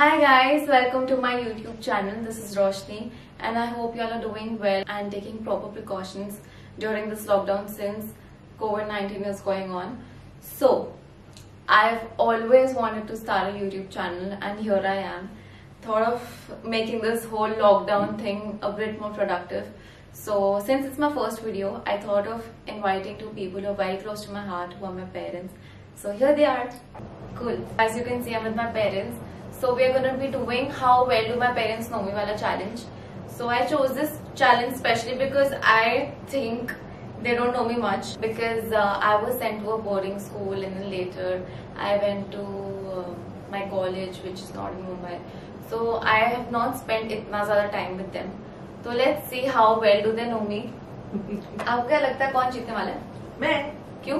Hi guys, welcome to my YouTube channel. This is Roshni and I hope you all are doing well and taking proper precautions during this lockdown since COVID-19 is going on. So, I've always wanted to start a YouTube channel and here I am. Thought of making this whole lockdown thing a bit more productive. So, since it's my first video, I thought of inviting two people who are very close to my heart, who are my parents. So here they are. Cool. As you can see, I'm with my parents. So we are going to be doing how well do my parents know me wala challenge. So I chose this challenge especially because I think they don't know me much, because I was sent to a boarding school and then later I went to my college, which is not in Mumbai. So I have not spent itna zyada time with them. So let's see how well do they know me. आपको क्या लगता है कौन जीतने वाला है? मैं. क्यों?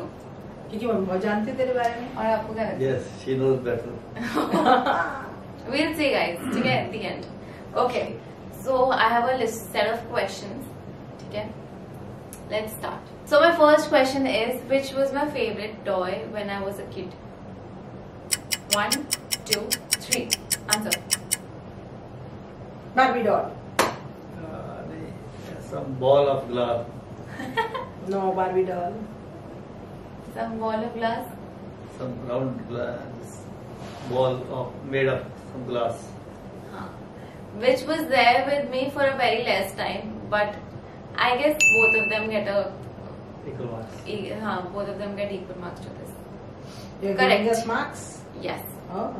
क्योंकि मैं बहुत जानती हूँ तेरे बारे में. और आपको क्या लगता है? Yes, she knows better. We'll see guys, ठीक है, at the end. Okay, so I have a set of questions, ठीक है? Let's start. So my first question is, which was my favorite toy when I was a kid? 1, 2, 3. Answer. Barbie doll. Some ball of glass. No, Barbie doll. Some ball of glass. Some round glass ball made of some glass. Which was there with me for a very less time, but I guess both of them get Equal marks. Both of them get equal marks to this. You're Correct. giving us marks? Yes. Oh.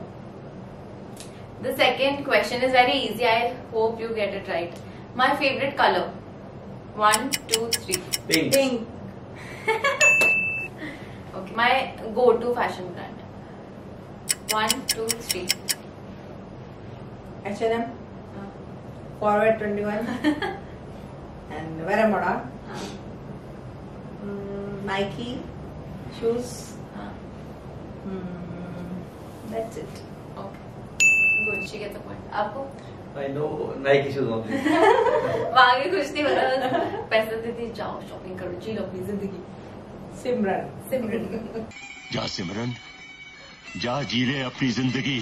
The second question is very easy. I hope you get it right. My favorite color. 1, 2, 3. Pink. Pink. Okay. My go-to fashion brand. 1, 2, 3. H&M. Forward 21. And Veramoda. Nike. Shoes. That's it. Okay. Good. She gets the point. आपको? I know Nike shoes only. आगे कुछ नहीं पता. पैसे देती जाओ shopping करो, जी लो अपनी जिंदगी. Simran. सिमरन. जा सिमरन, जा जी ले अपनी जिंदगी.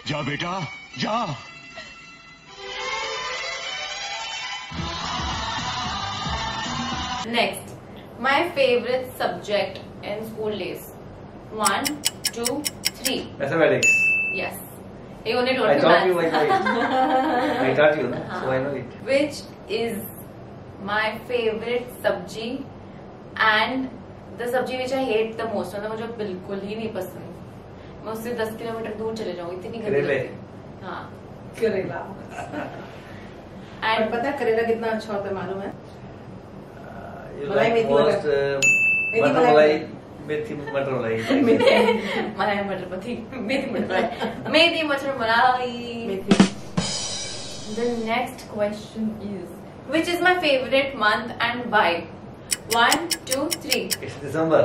जा बेटा, जा. Next, my favorite subject in school days. 1, 2, 3. Mathematics. Yes. You only told I me taught you maths. I taught you, no? So I know it. Which is my favorite sabji and the sabji which I hate the most. मतलब मुझे बिल्कुल ही नहीं पसंद. मैं उससे 10 kilometre दूर चले जाऊँ, इतनी गंदी लगती है. हाँ. करेला. And पता है करेला कितना अच्छा होता है मालूम है? You मलाई like मेथी most मेथी मलाई मेथी मटर मलाई. मलाई मटर पथी मेथी मटर मेथी मटर मलाई. मेथी. The next question is, which is my favorite month and why? 1, 2, 3. It's December.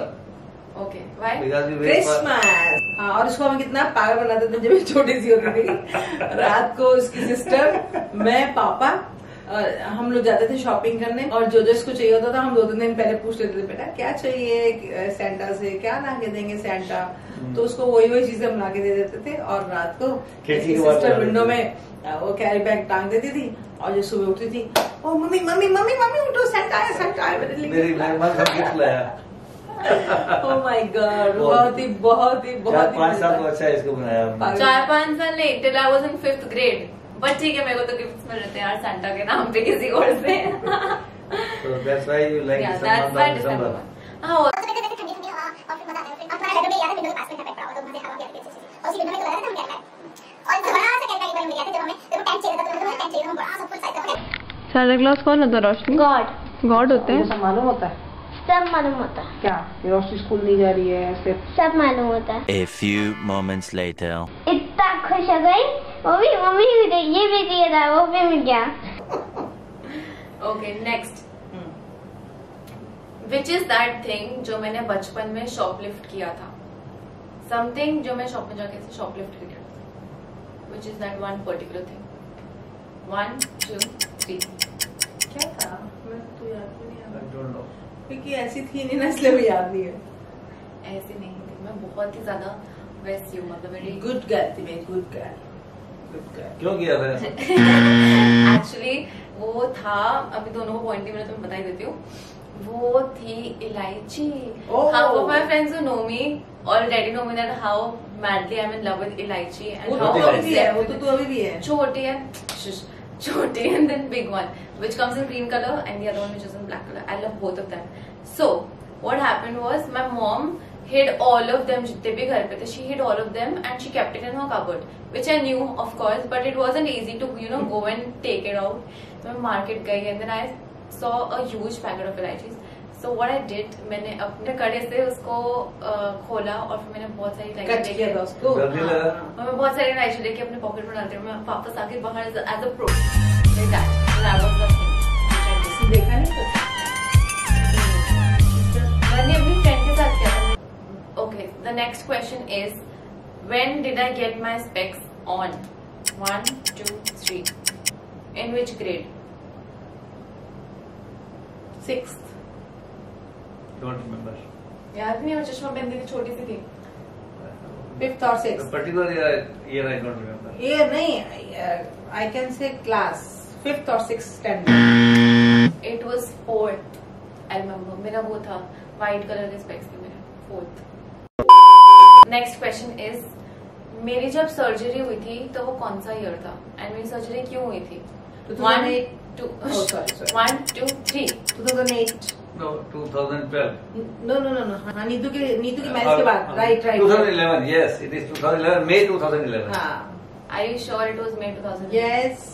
Okay, why? Because we wait for Christmas. हाँ, और उसको हम कितना पागल बनाते थे जब छोटी सी होती थी. रात को उसकी सिस्टर, मैं, पापा, हम लोग जाते थे शॉपिंग करने और जो इसको चाहिए होता था हम 2-3 दिन पहले पूछ लेते थे, बेटा क्या चाहिए सेंटा से, क्या ला के देंगे सेंटा. तो उसको वही चीजें हम ला के दे देते थे और रात को सिस्टर विंडो में वो कैरी बैग टांग देती थी और जो सुबह उठती थी, ओ मम्मी मम्मी मम्मी मम्मी उठो, सेंटा आया सेंटा आया. मेरी मेहमान सब गिफ्ट लाया. Oh my God, बहुत ही 4-5 साल तो अच्छा इसको बनाया हमने. 4-5 साल नहीं, till I was in 5th grade. But ठीक है, मेरे को तो गिफ्ट्स मिल रहे थे यार सेंटा के नाम पे किसी और से. So that's why you like Yeah, December. that's why December. हाँ. सैंटा क्लॉज कौन होता है रोशनी? गॉड होते हैं. सब मालूम होता है. सब मालूम होता है. क्या ये रोशनी स्कूल नहीं जा रही है सिर्फ? सब मालूम होता है. A few moments later. इतना खुश हो गई. मम्मी मम्मी ये भी दिया था, वो भी मिल गया. Okay, next. Which is that thing जो मैंने बचपन में शॉपलिफ्ट किया था? Something जो मैं शॉप में जाके शॉपलिफ्ट किया था. Which is that one particular thing? 1, 2, 3. क्या था? मैं तो याद ही नहीं आ I don't know. क्योंकि ऐसी थी नहीं ना, इसलिए भी याद नहीं है. ऐसे नहीं थी मैं, बहुत ही ज्यादा वैसी हूँ, मतलब मेरी गुड गर्ल थी मैं, गुड गर्ल. क्यों किया था ऐसा? एक्चुअली वो था, अभी दोनों को पॉइंट नहीं, मैं तुम्हें बता ही देती हूँ। वो थी इलायची। Half of my friends who know me already know me that how madly I'm in love with इलायची and how obsessed वो तो तू अभी भी है। छोटी and then big one which comes in green color and the other one which is in black color. I love both of them. So what happened was my mom hid all of them. जितने भी घर पे थे, she hid all of them and she kept it in her cupboard, which I knew of course, but it wasn't easy to go and take it out. So मैं market गई and then I saw a huge packet of इलायचीज. So what I did, मैंने अपने कड़े से उसको खोला और फिर मैंने बहुत सारी इलायची लेके उसको और मैं बहुत सारी इलायची लेके अपने पॉकेट में डालती हूँ। मैं वापस आके बाहर as a pro like that. That was the thing. देखा नहीं तो मैंने अपनी फ्रेंड के साथ किया था। Okay, the next question is, when did I get my specs on? 1, 2, 3. In which grade? 6th। Don't remember. याद नहीं, मैं चश्मा पहनती थी, छोटी सी थी। 5th or 6th। The particular year I don't remember. ये नहीं, I can say class 5th or 6th standard। It was 4th. I remember. मेरा वो था white color के specs थे मेरे। 4th। Next question is, मेरी जब सर्जरी हुई थी तो वो कौन सा ईयर था एंड मेरी सर्जरी क्यों हुई थी? 2008। 1, 2, Oh, sorry. 1, 2, 3. 2008। No, 2012. No। हाँ, नीतू की मैरिज के बाद। Right। 2011. Yes, it is 2011. May 2011. हाँ। Are you sure it was May 2011? Yes।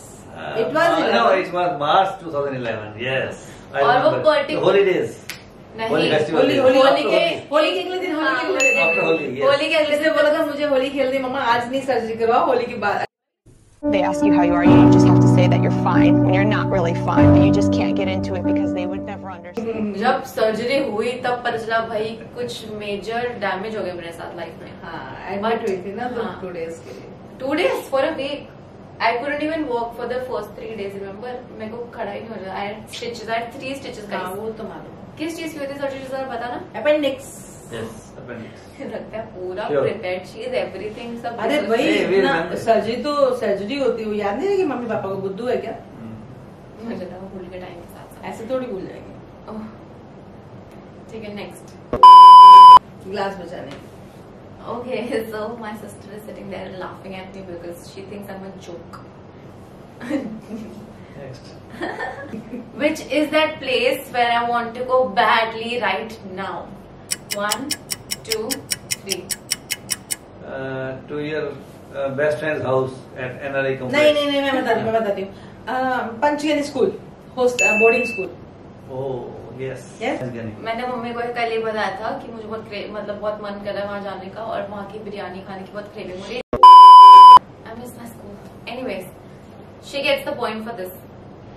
It was 11। No, it was March 2011. Yes. I और वो remember. particular- The holidays. नहीं, होली festival होली days. होली होली के होली के अगले दिन After होली, yes. होली के अगले इसने दिन बोला था मुझे होली खेल दी मम्मा, आज नहीं सर्जरी करवाओ, होली के बाद। They ask you how you are, you just have to say that you're fine when you're not really fine, but you just can't get into it because they would never understand. जब surgery हुई तब पता चला भाई कुछ major damage हो गया मेरे साथ लाइफ में। हाँ, एडमिट हुई थी ना तो हाँ। 2 days के लिए। 2 days for a week. I couldn't even walk for the first 3 days. Remember, मेरे को खड़ा ही नहीं हो रहा। I had stitches. I had 3 stitches हाँ, guys. वो तो मालूम। किस चीज की होती है सर्जरी जरा बता ना। अपेंडिक्स। Yes, appendix. लगता है पूरा Sure. prepared. She is everything. सब अरे कुछ। भाई Hey, we इतना remember. सर्जरी होती है, वो याद नहीं है कि मम्मी पापा को बुद्धू है क्या? मुझे लगा भूल के टाइम के साथ साथ। ऐसे थोड़ी भूल जाएंगे। ओह, ठीक है नेक्स्ट। गिलास बचाने। Okay, so my sister is sitting there laughing at me because she thinks I'm a joke. Next. Which is that place where I want to go badly right now? 1, 2, 3. To your best friend's house at NRI complex. नहीं मैं बताती हूँ। Panchgani school, boarding school. Oh, yes. Yes? Panchgani. मैंने mummy को कल ही बताया था कि मुझे बहुत मन कर रहा है वहाँ जाने का और वहाँ की बिरयानी खाने की बहुत क्रेविंग हो रही है। I miss my school. Anyways, she gets the point for this.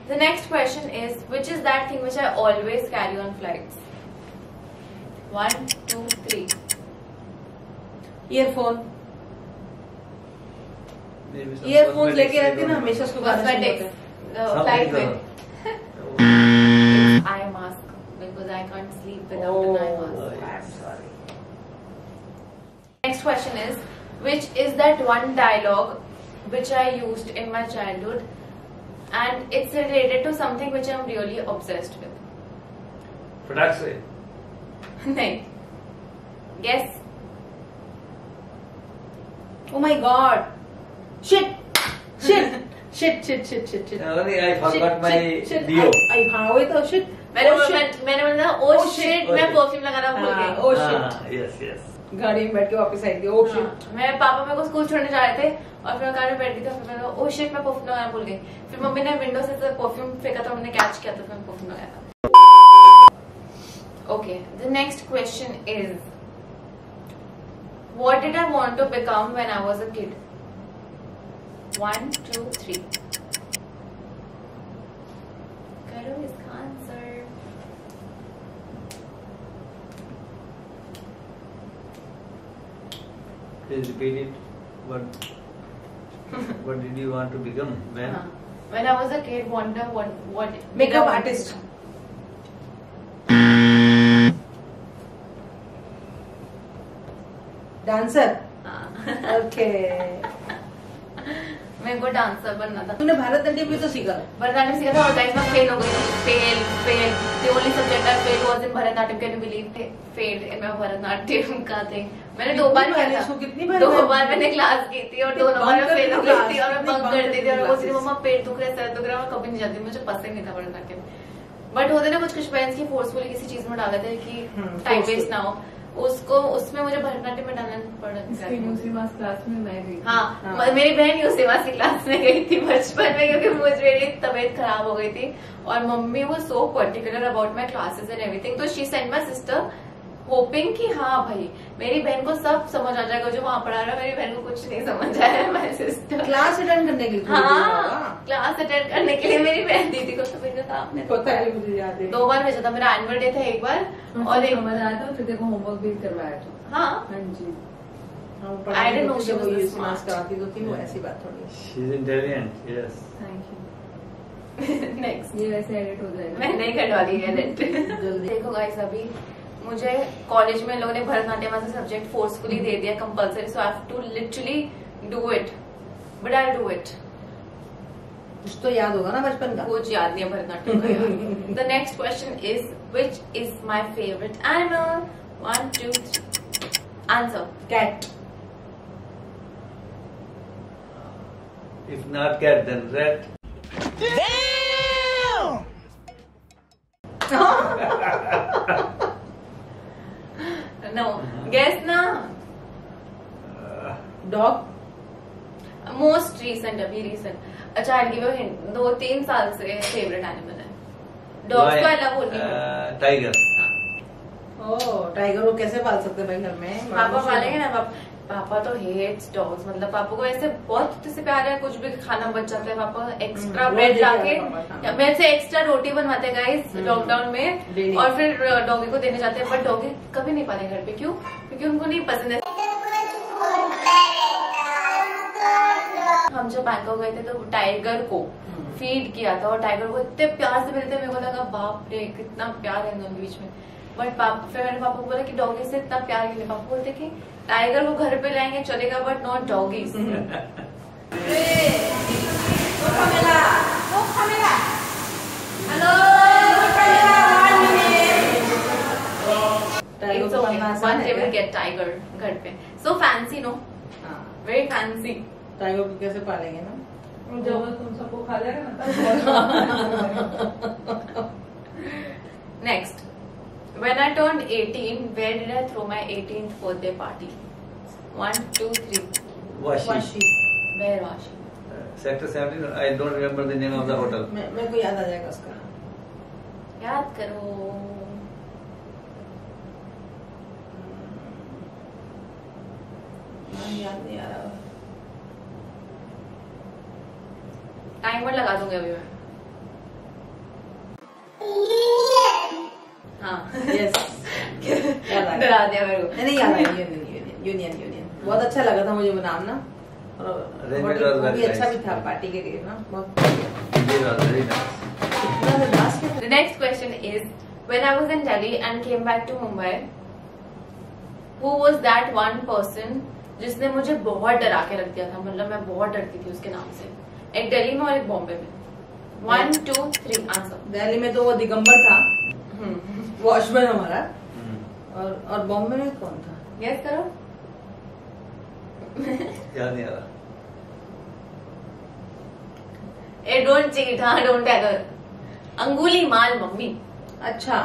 The next question is, which is that thing which I always carry on flights? 1, 2, 3. Earphone. Maybe some earphone cosmetics, लेके I रहती don't ना know. हमेशा उसको गाने सुनते Cosmetics. हैं। The flight Something with eye mask because I can't sleep without an eye mask. Oh, I'm sorry। Next question is, which is that one dialogue which I used in my childhood and it's related to something which I'm really obsessed with. फटाक से। नहीं. Guess. Oh my God! Shit! Only I forgot my Dio. हाँ वही तो shit. मैंने Oh, shit. बोला Oh, oh shit. shit Oh, मैं shit. Perfume लगाना भूल हाँ, गई. oh shit. Yes, yes. गाड़ी में बैठ के वापस आई थी। Oh shit. हाँ, मैं पापा मेरे को स्कूल छोड़ने जा रहे थे और फिर मैं कार में बैठ गई थी फिर मैंने oh shit मैं परफ्यूम लगाना भूल गई. फिर मम्मी ने विंडो से परफ्यूम फेंका था मैंने कैच किया था फिर मैं परफ्यूम लगाया था. Okay, the next question is, what did I want to become when I was a kid? 1, 2, 3. करो इसका answer. Please repeat it. What did you want to become when? हाँ. When I was a kid, wonder what did Makeup I want to artist. become? Dancer. हाँ. Okay. मेरे को dancer बनना था। तूने भरतनाट्यम भी तो सीखा? भरतनाट्यम सीखा था और गाइस मैं फेल हो गई थी। Fail the only subject I fail was in Bharatanatyam. Can you believe? Fail in Bharatanatyam का थिंग। मैंने 2 बार किया था। कितनी बार? 2 बार मैंने क्लास की थी और 2 बार मैं फेल हो गई थी और मैं बंक करती थी और वो बोलती मम्मा पेट दुख रहा है, सर दुख रहा है। मैं कभी नहीं जाती, मुझे पसंद नहीं था भरतनाट्यम। बट होते ना कुछ पेरेंट्स की फोर्सफुली किसी चीज में डाल देते हैं कि टाइम वेस्ट ना हो, उसको उसमें मुझे भरतनाट्यम में डालना पड़ा। क्लास में मैं गई। हाँ, मेरी बहन यूसीमास की क्लास में गई थी बचपन में, क्योंकि मुझे मेरी तबीयत खराब हो गई थी और मम्मी वो so particular about my classes and everything. तो she send my sister hoping कि हाँ भाई मेरी बहन को सब समझ आ जाएगा जो वहाँ पढ़ा रहा है। मेरी बहन को कुछ नहीं समझ आया। माई सिस्टर क्लास अटेंड करने के लिए? हाँ, क्लास अटेंड करने के लिए मेरी बहन दीदी को तो भेजा था आपने। पता है, मुझे याद है। 2 बार भेजा था। मेरा एनुअल डे था एक बार और एक समझ आया था, फिर देखो होमवर्क भी करवाया था। हाँ जी। I didn't know she was this smart smart. कराती तो थी वो, ऐसी बात थोड़ी। She's intelligent, yes. Thank you. Next ये वैसे एडिट हो जाएगा। मैं नहीं करवा दी एडिट। जल्दी। देखो गाइस, अभी मुझे कॉलेज में लोगों ने Bharatanatyam as a subject forcefully दे दिया compulsory, so I have to literally do it, but I do it. कुछ तो याद होगा ना बचपन का? कुछ याद नहीं है भरतनाट्यम का। The next question is which is my favourite animal? 1 2 3 answer. Cat. If not cat, then rat. No guess ना। डॉग। मोस्ट रीसेंट, अभी रीसेंट। अच्छा आई गिव यू हिंट, 2-3 साल से फेवरेट एनिमल है। डॉग्स को अलग बोल रही हूँ। Tiger. ओह, टाइगर को कैसे पाल सकते भाई घर में? पापा पालेंगे ना। पापा तो हेट्स डॉग्स, मतलब पापा को ऐसे बहुत से प्यार है। कुछ भी खाना बच जाता है, पापा एक्स्ट्रा ब्रेड लाके या मेरे से एक्स्ट्रा रोटी बनवाते हैं गाइस लॉकडाउन में, और फिर डॉगी को देने जाते हैं। बट डॉगी कभी नहीं पाले घर पे। क्यों? क्योंकि उनको नहीं पसंद है। हम जब बैंकॉक गए थे तो टाइगर को फीड किया था और टाइगर को इतने प्यार से मिलते, मेरे को लगा बाप रे कितना प्यार है दोनों बीच में। बट फिर मैंने पापा को बोला कि डॉगी से इतना प्यार क्यों नहीं? पापा बोलते कि टाइगर को घर पे लाएंगे चलेगा, but not doggies. Get tiger घर पे। So fancy no, very fancy. Tiger को कैसे पालेंगे ना? जब तुम सबको खा जाएगा ना। Next, when I turned 18, where did I throw my 18th birthday party? 1 2 3 Washi. Where was she? Sector 17. I don't remember the name of the hotel. मेरे को याद आ जाएगा उसका। याद करो। याद नहीं आ रहा। टाइमर लगा दूंगी अभी मैं। हाँ यस, याद आ गया। डरा दिया मेरे को। नहीं याद आया। यूनियन बहुत अच्छा लगा था मुझे वो नाम ना, और वो भी अच्छा भी था पार्टी के लिए ना। The next question is, when I was in Delhi and came back to Mumbai, who was that one person जिसने मुझे बहुत डरा के रख दिया था? मतलब मैं बहुत डरती थी उसके नाम से। एक दिल्ली में और एक बॉम्बे में। 1 2 3 आंसर। दिल्ली में तो वो दिगंबर था, वॉचमैन हमारा। और बॉम्बे में कौन था? गेस करो। याद नहीं आ रहा। ए डोंट चीट। हाँ, डोंट एगर। अंगुली माल मम्मी। अच्छा,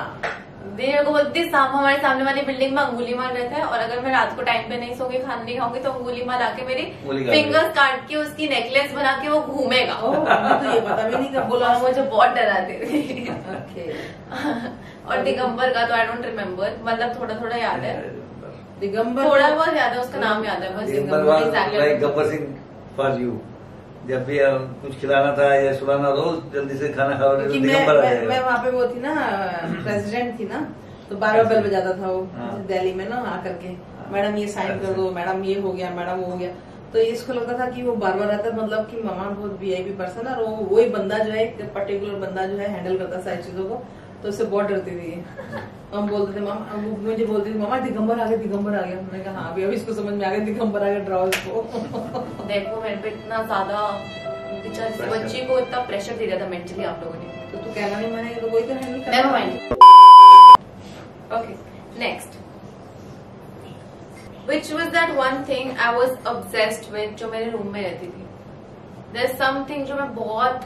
मेरे को बोलती हमारे सामने वाली बिल्डिंग में अंगुली माल रहता है, और अगर मैं रात को टाइम पे नहीं सोगी, खाना नहीं खाऊंगी, तो अंगुली माल आके मेरी फिंगर्स काट के उसकी नेकलेस बना के वो घूमेगा। तो ये पता भी नहीं कब बोला। मुझे बहुत डराते थे। ओके। और दिगंबर का तो आई डोंट रिमेम्बर, मतलब थोड़ा थोड़ा याद है। दिगंबर थोड़ा बहुत याद है, उसका नाम याद है बस। Gabbar Singh for you. जब भी कुछ खिलाना था या सुलाना हो, जल्दी से खाना खाओ। मैं वहाँ पे वो थी ना, प्रेसिडेंट थी ना, तो बार बार बेल बजाता था वो दिल्ली में ना आकर के, मैडम ये साइन कर दो, मैडम ये हो गया, मैडम वो हो गया। तो इसको लगता था कि वो बार बार आता, मतलब कि मामा बहुत वीआईपी पर्सन है, और वही बंदा जो है, एक पर्टिकुलर बंदा जो है हैंडल करता सारी चीजों को। तो उससे बहुत डरती थी। हम बोलते थे मामा, मुझे बोलती थी मामा दिगंबर आ गया, दिगंबर आ गया। मैंने कहा हाँ अभी इसको समझ में आ गया, दिगंबर आ गया, ड्राओ इसको। देखो मेरे पे इतना ज्यादा बेचारी बच्ची को इतना प्रेशर दे दिया था मेंटली आप लोगों ने। तो तू कहना नहीं मानेगी तो वही तो हैंडल करना। Never mind. Okay, next, which was that one thing I was obsessed with जो मेरे रूम में रहती थी। There's something जो मैं बहुत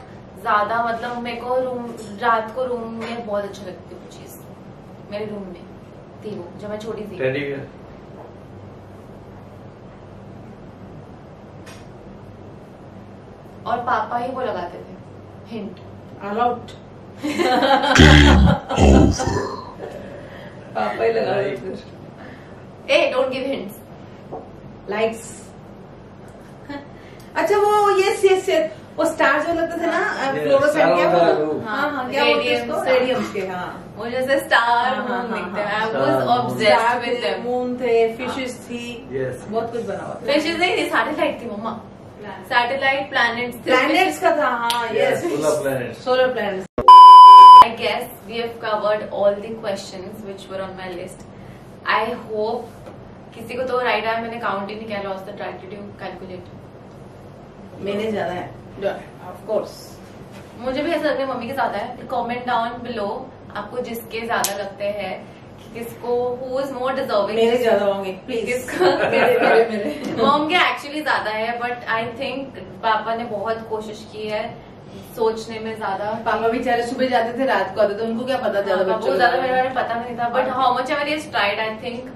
ज्यादा, मतलब मेरे को रात को रूम में बहुत अच्छा लगती है वो चीज, मेरे रूम में थी वो जब मैं छोटी थी। Teddy bear. और पापा ही वो लगाते थे, हिंट ऑल आउट। पापा ही लगा रहे थे। ए डोंट गिव हिंट्स। लाइट्स। अच्छा वो यस यस यस, वो स्टार जो लगते थे ना फ्लोरोसेंट, क्या वो, हाँ क्या बोलते हैं उसको, रेडियम्स के। हाँ वो जैसे स्टार मून दिखते हैं। I was obsessed with them। Moon थे, फिशेस थी, Yes. बहुत कुछ बना हुआ था। फिशेस नहीं थी, सैटेलाइट थी मम्मा, सैटेलाइट प्लैनेट्स। प्लैनेट्स का था, हाँ yes, Solar planets. Solar planets. I guess we have covered all the questions which were on my list. I hope किसी को तो राइट आया, मैंने काउंट ही नहीं किया, lost the try to calculate. मैंने ज्यादा है ऑफ कोर्स। मुझे भी ऐसा लगता है मम्मी के ज्यादा है। कमेंट डाउन बिलो आपको जिसके ज्यादा लगते हैं, किसको हु इज मोर डिजर्विंग। मेरे ज्यादा होंगे प्लीज। किसको मेरे मॉम के एक्चुअली ज्यादा है, बट आई थिंक पापा ने बहुत कोशिश की है सोचने में ज्यादा। पापा बेचारे सुबह जाते थे रात को आते थे, उनको क्या पता ज्यादा वो बच्चों ज्यादा मेरे बारे में पता नहीं था, but how much ever is tried, I think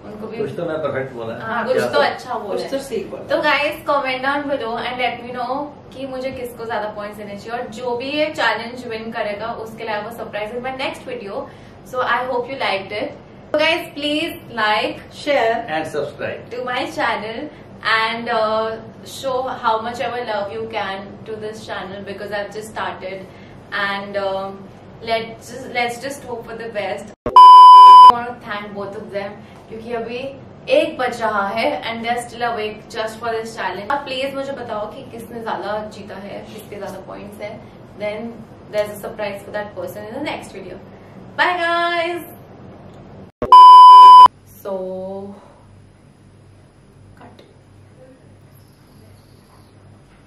उनको भी कुछ तो मैं परफेक्ट बोला है। हाँ, कुछ तो अच्छा बोला कुछ है। तो सीख बोला। तो guys comment down below and let me know कि मुझे किसको ज्यादा पॉइंट्स देने चाहिए, और जो भी ये चैलेंज विन करेगा उसके लिए वो surprise in my next video. So I hope you liked it. So guys, please like, share And subscribe. to my channel and show how much ever love you can to this channel because I've just started, and let's just hope for the best. I want to thank both of them क्योंकि अभी 1 बज रहा है and they're still awake just for this challenge. आप please मुझे बताओ कि किसने ज्यादा जीता है, किसके ज्यादा पॉइंट्स है, then there's a surprise for that person in the next video. Bye guys.